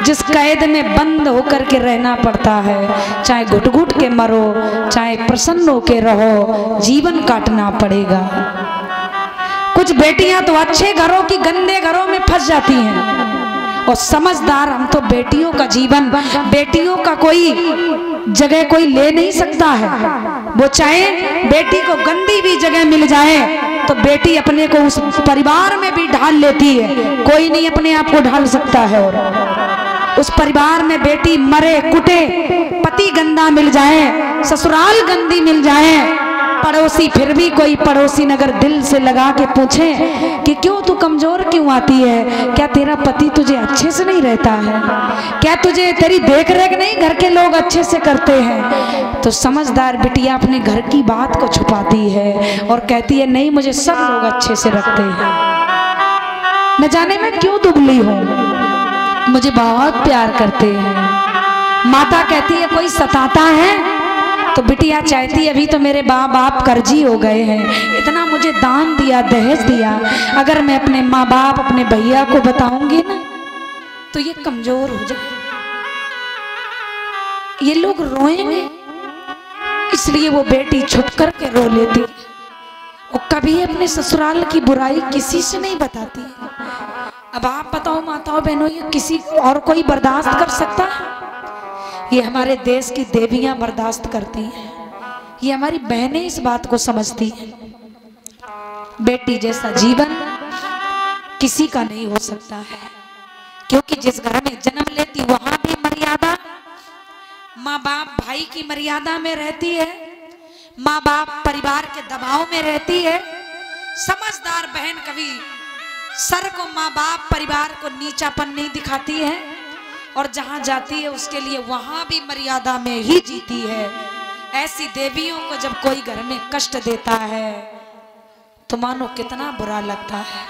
जिस कैद में बंद होकर के रहना पड़ता है, चाहे घुट घुट के मरो, चाहे प्रसन्न होके रहो, जीवन काटना पड़ेगा। कुछ बेटियां तो अच्छे घरों की गंदे घरों में फंस जाती हैं, और समझदार हम तो बेटियों का जीवन, बेटियों का कोई जगह कोई ले नहीं सकता है। वो चाहे बेटी को गंदी भी जगह मिल जाए तो बेटी अपने को उस परिवार में भी ढाल लेती है, कोई नहीं अपने आप को ढाल सकता है। और उस परिवार में बेटी मरे कुटे, पति गंदा मिल जाए, ससुराल गंदी मिल जाए, पड़ोसी फिर भी कोई पड़ोसी अगर दिल से लगा के पूछे कि क्यों तू कमजोर क्यों आती है, क्या तेरा पति तुझे अच्छे से नहीं रहता है, क्या तुझे तेरी देख रेख नहीं घर के लोग अच्छे से करते हैं, तो समझदार बिटिया अपने घर की बात को छुपाती है और कहती है नहीं मुझे सब लोग अच्छे से रखते हैं, न जाने मैं क्यों दुबली हूँ, मुझे बहुत प्यार करते हैं। माता कहती है कोई सताता है, तो बिटिया चाहती है अभी तो मेरे माँ बाप कर्जी हो गए हैं, इतना मुझे दान दिया दहेज दिया, अगर मैं अपने माँ बाप अपने भैया को बताऊंगी ना तो ये कमजोर हो जाए, ये लोग रोएंगे, इसलिए वो बेटी छुप कर के रो लेती और कभी अपने ससुराल की बुराई किसी से नहीं बताती। अब आप बताओ माताओं बहनों, ये किसी और कोई बर्दाश्त कर सकता है? ये हमारे देश की देवियां बर्दाश्त करती हैं, ये हमारी बहनें इस बात को समझती हैं। बेटी जैसा जीवन किसी का नहीं हो सकता है, क्योंकि जिस घर में जन्म लेती वहां भी मर्यादा, माँ बाप भाई की मर्यादा में रहती है, माँ बाप परिवार के दबाव में रहती है। समझदार बहन कभी सर को माँ बाप परिवार को नीचापन नहीं दिखाती है, और जहां जाती है उसके लिए वहां भी मर्यादा में ही जीती है। ऐसी देवियों को जब कोई घर में कष्ट देता है तो मानो कितना बुरा लगता है।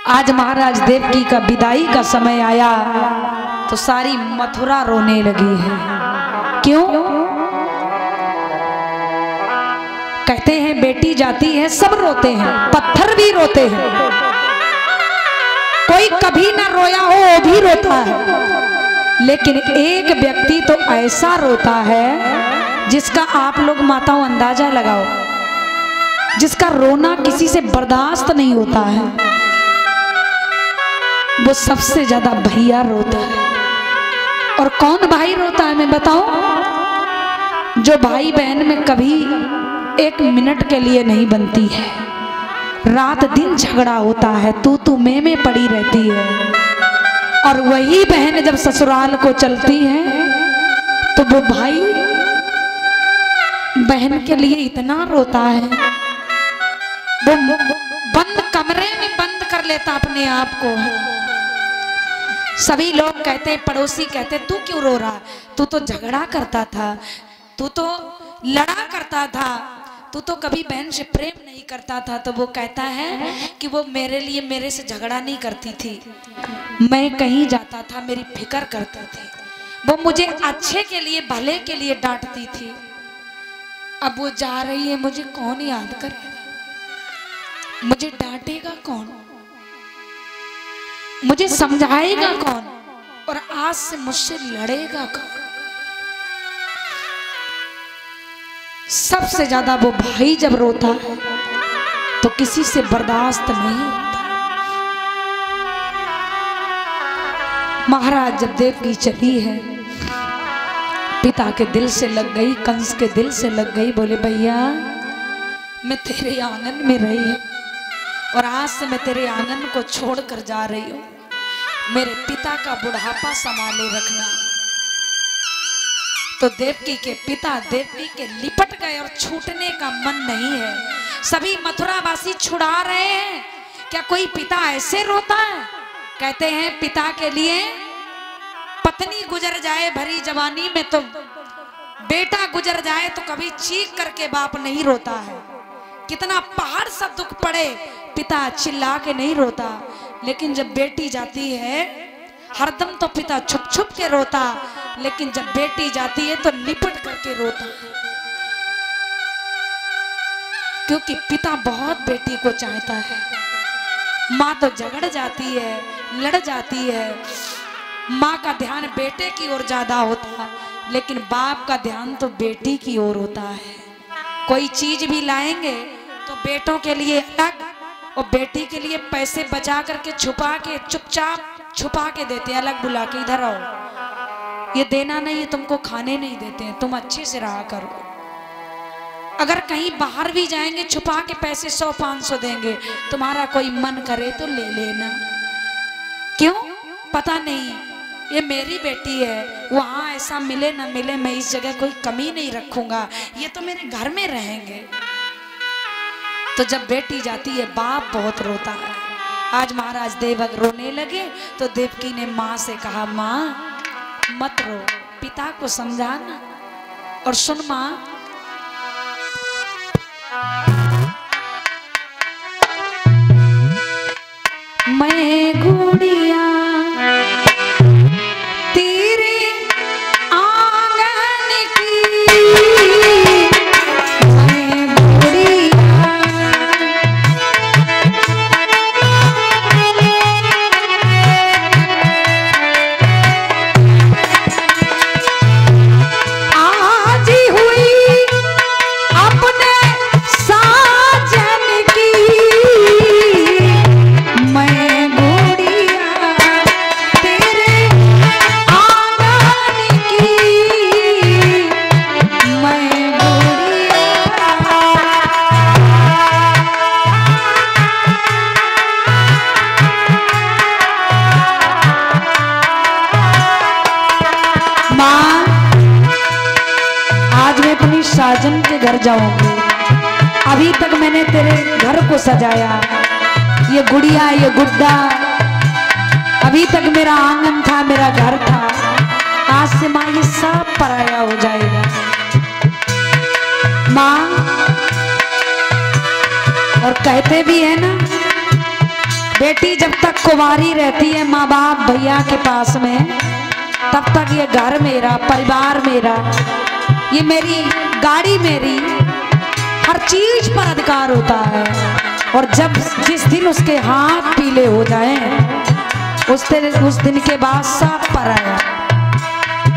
आज महाराज देवकी का विदाई का समय आया तो सारी मथुरा रोने लगी है। क्यों? कहते हैं बेटी जाती है सब रोते हैं, पत्थर भी रोते हैं, कोई कभी ना रोया हो वो भी रोता है, लेकिन एक व्यक्ति तो ऐसा रोता है जिसका आप लोग माताओं अंदाजा लगाओ, जिसका रोना किसी से बर्दाश्त नहीं होता है, वो सबसे ज्यादा भैया रोता है। और कौन भाई रोता है मैं बताऊं? जो भाई बहन में कभी एक मिनट के लिए नहीं बनती है, रात दिन झगड़ा होता है, तू मैं पड़ी रहती है, और वही बहन जब ससुराल को चलती है तो वो भाई बहन के लिए इतना रोता है, वो बंद कमरे में बंद कर लेता अपने आप को। सभी लोग कहते हैं, पड़ोसी कहते तू क्यों रो रहा, तू तो झगड़ा करता था, तू तो लड़ा करता था, तू तो कभी बहन से प्रेम नहीं करता था। तो वो कहता है कि वो मेरे लिए मेरे से झगड़ा नहीं करती थी, मैं कहीं जाता था मेरी फिक्र करती थी, वो मुझे अच्छे के लिए भले के लिए डांटती थी, अब वो जा रही है मुझे कौन याद करेगा, मुझे डांटेगा कौन, मुझे समझाएगा कौन, और आज से मुझसे लड़ेगा कौन। सबसे ज्यादा वो भाई जब रोता है तो किसी से बर्दाश्त नहीं होता। महाराज जब देवकी चली है, पिता के दिल से लग गई, कंस के दिल से लग गई, बोले भैया मैं तेरे आंगन में रही हूं और आज से मैं तेरे आंगन को छोड़ कर जा रही हूं, मेरे पिता का बुढ़ापा संभाले रखना। तो देवकी के पिता देवकी के लिपट गए और छूटने का मन नहीं है। सभी मथुरावासी छुड़ा रहे हैं, क्या कोई पिता ऐसे रोता है? कहते हैं पिता के लिए पत्नी गुजर जाए भरी जवानी में तो बेटा गुजर जाए तो कभी चीख करके बाप नहीं रोता है, कितना पहाड़ सा दुख पड़े पिता चिल्ला के नहीं रोता, लेकिन जब बेटी जाती है हरदम तो पिता छुप छुप के रोता, लेकिन जब बेटी जाती है तो लिपट करके रोता है, क्योंकि पिता बहुत बेटी को चाहता है। माँ तो झगड़ जाती है, लड़ जाती है, माँ का ध्यान बेटे की ओर ज्यादा होता है, लेकिन बाप का ध्यान तो बेटी की ओर होता है। कोई चीज भी लाएंगे तो बेटों के लिए अलग और बेटी के लिए पैसे बचा करके छुपा के चुपचाप छुपा के देते हैं, अलग बुला के इधर आओ, ये देना नहीं है, तुमको खाने नहीं देते हैं, तुम अच्छे से रहा करो। अगर कहीं बाहर भी जाएंगे छुपा के पैसे 100-500 देंगे, तुम्हारा कोई मन करे तो ले लेना। क्यों? पता नहीं ये मेरी बेटी है, वहां ऐसा मिले ना मिले, मैं इस जगह कोई कमी नहीं रखूंगा, ये तो मेरे घर में रहेंगे। तो जब बेटी जाती है बाप बहुत रोता है। आज महाराज देवक रोने लगे तो देवकी ने माँ से कहा, माँ मत रो, पिता को समझाना। और सुन माँ, मैं गुड़िया तेरे आंगन की, मैं गुड़िया आज हुई अपने साजन की, मैं गुड़िया तेरे आंगन की, मैं गुड़िया। माँ, आज मैं अपनी साजन के घर जाऊंगी। अभी तक मैंने तेरे घर को सजाया, ये गुड़िया ये गुड्डा, अभी तक मेरा आंगन था, मेरा घर था। आज से माँ ये सब पराया हो जाएगा। माँ, और कहते भी है ना, बेटी जब तक कुंवारी रहती है माँ बाप भैया के पास में, तब तक ये घर मेरा, परिवार मेरा, ये मेरी गाड़ी मेरी, हर चीज पर अधिकार होता है। और जब जिस दिन उसके हाथ पीले हो जाएं, उस दिन के बाद सब पराया,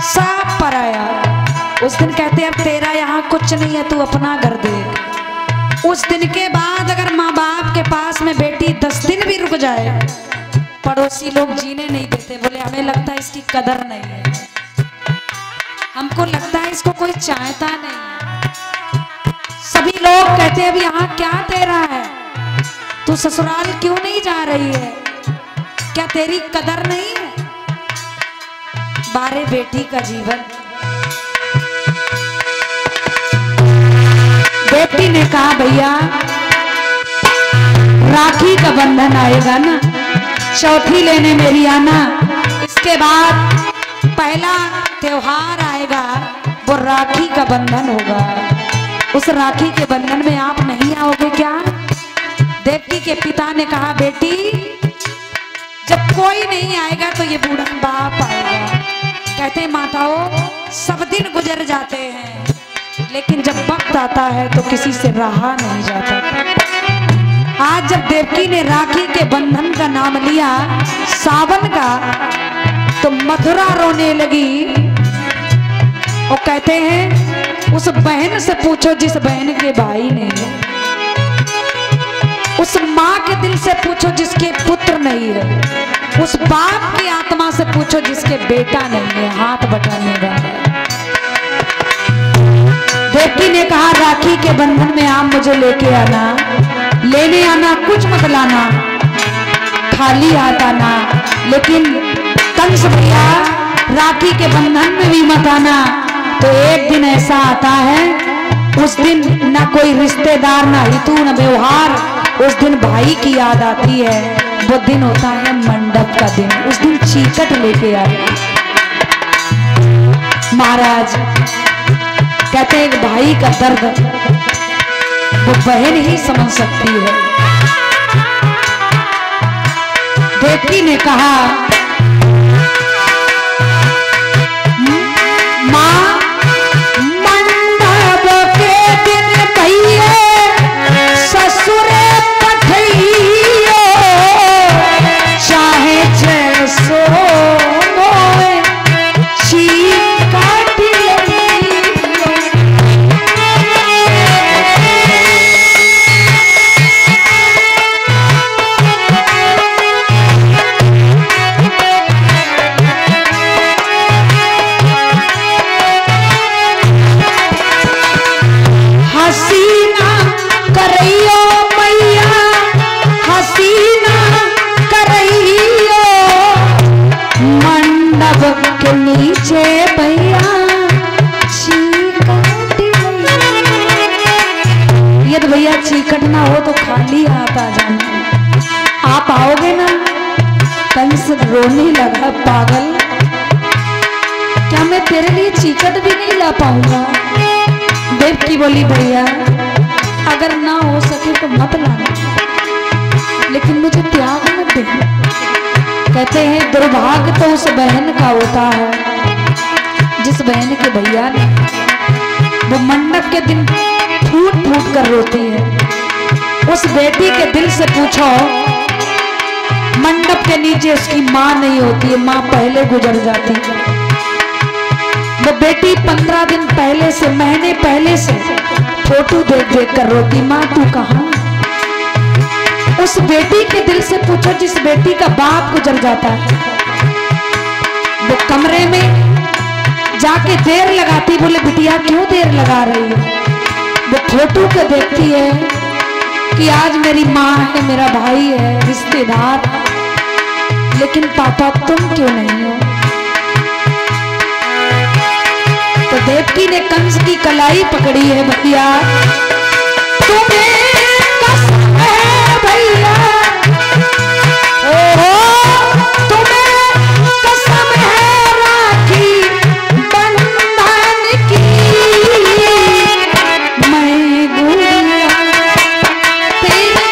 सब पराया। उस दिन कहते अब तेरा यहाँ कुछ नहीं है, तू अपना घर देख। उस दिन के बाद अगर माँ बाप के पास में बेटी 10 दिन भी रुक जाए, पड़ोसी लोग जीने नहीं देते, बोले हमें लगता है इसकी कदर नहीं है, हमको लगता है इसको कोई चाहता नहीं है। सभी लोग कहते हैं अब यहाँ क्या तेरा है, तू ससुराल क्यों नहीं जा रही है, क्या तेरी कदर नहीं है। बारे बेटी का जीवन। बेटी ने कहा भैया राखी का बंधन आएगा ना, चौथी लेने मेरी आना, इसके बाद पहला त्योहार आएगा, वो राखी का बंधन होगा। उस राखी के बंधन में आप नहीं आओगे क्या? देवकी के पिता ने कहा बेटी जब कोई नहीं आएगा तो ये बूढ़ा बाप आएगा। कहते माताओं सब दिन गुजर जाते हैं, लेकिन जब वक्त आता है तो किसी से रहा नहीं जाता। आज जब देवकी ने राखी के बंधन का नाम लिया सावन का, तो मथुरा रोने लगी। और कहते हैं उस बहन से पूछो जिस बहन के भाई नहीं है, उस माँ के दिल से पूछो जिसके पुत्र नहीं है, उस बाप की आत्मा से पूछो जिसके बेटा नहीं है, हाथ बटाने वाला। देवकी ने कहा राखी के बंधन में आप मुझे लेके आना, लेने आना, कुछ मत लाना, खाली हाथ आना, लेकिन कंस भैया राखी के बंधन में भी मत आना। तो एक दिन ऐसा आता है, उस दिन ना कोई रिश्तेदार, ना हितू, ना व्यवहार, उस दिन भाई की याद आती है। वो दिन होता है मंडप का दिन, उस दिन चीकट लेके आए महाराज। कहते हैं भाई का दर्द वो बहन ही समझ सकती है। देवकी ने कहा माँ मंडप के दिन भैया ससुरे पठइयो, चाहे जैसो चीकट भी नहीं ला पाऊंगा। देवकी बोली भैया अगर ना हो सके तो मत लाना, लेकिन मुझे त्याग मत देना। कहते हैं दुर्भाग्य तो उस बहन का होता है जिस बहन के भैया ने वो मंडप के दिन फूट फूट कर रोती है। उस बेटी के दिल से पूछो, मंडप के नीचे उसकी माँ नहीं होती है, माँ पहले गुजर जाती है। वो बेटी 15 दिन पहले से, महीने पहले से फोटो देख देख कर रोती, माँ तू कहाँ। उस बेटी के दिल से पूछो जिस बेटी का बाप गुजर जाता है। वो कमरे में जाके देर लगाती, बोले बिटिया क्यों देर लगा रही है। वो फोटो को देखती है कि आज मेरी माँ है, मेरा भाई है, रिश्तेदार, लेकिन पापा तुम क्यों नहीं हो। तो देवकी ने कंस की कलाई पकड़ी है, भैया तुम्हें कसम है भैया, ओ तुम्हें कसम है राखी बंधन की, मैं गुड़िया तेरे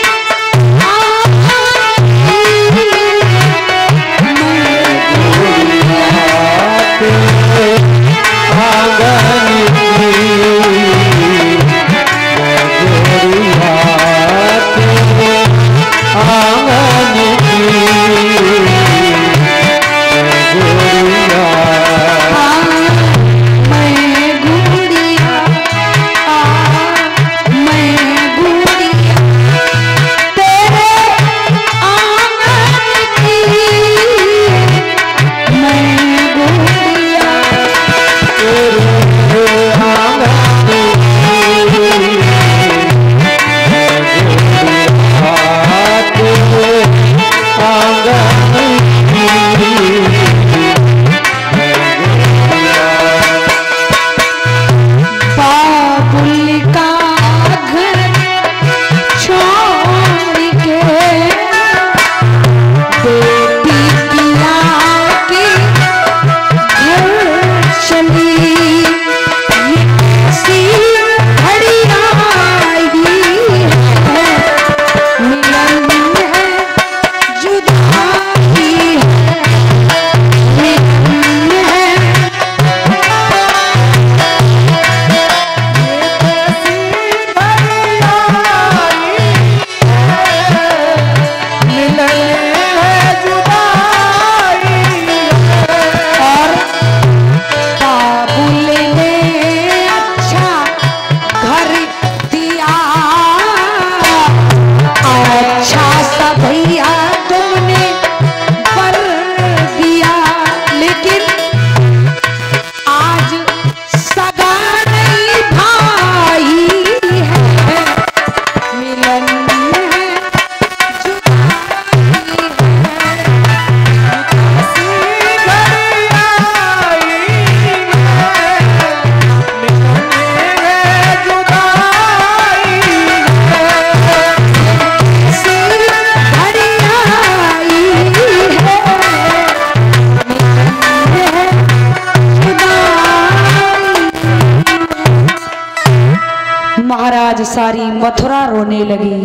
महाराज सारी मथुरा रोने लगी।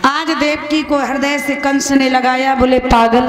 आज देवकी को हृदय से कंस ने लगाया, बोले पागल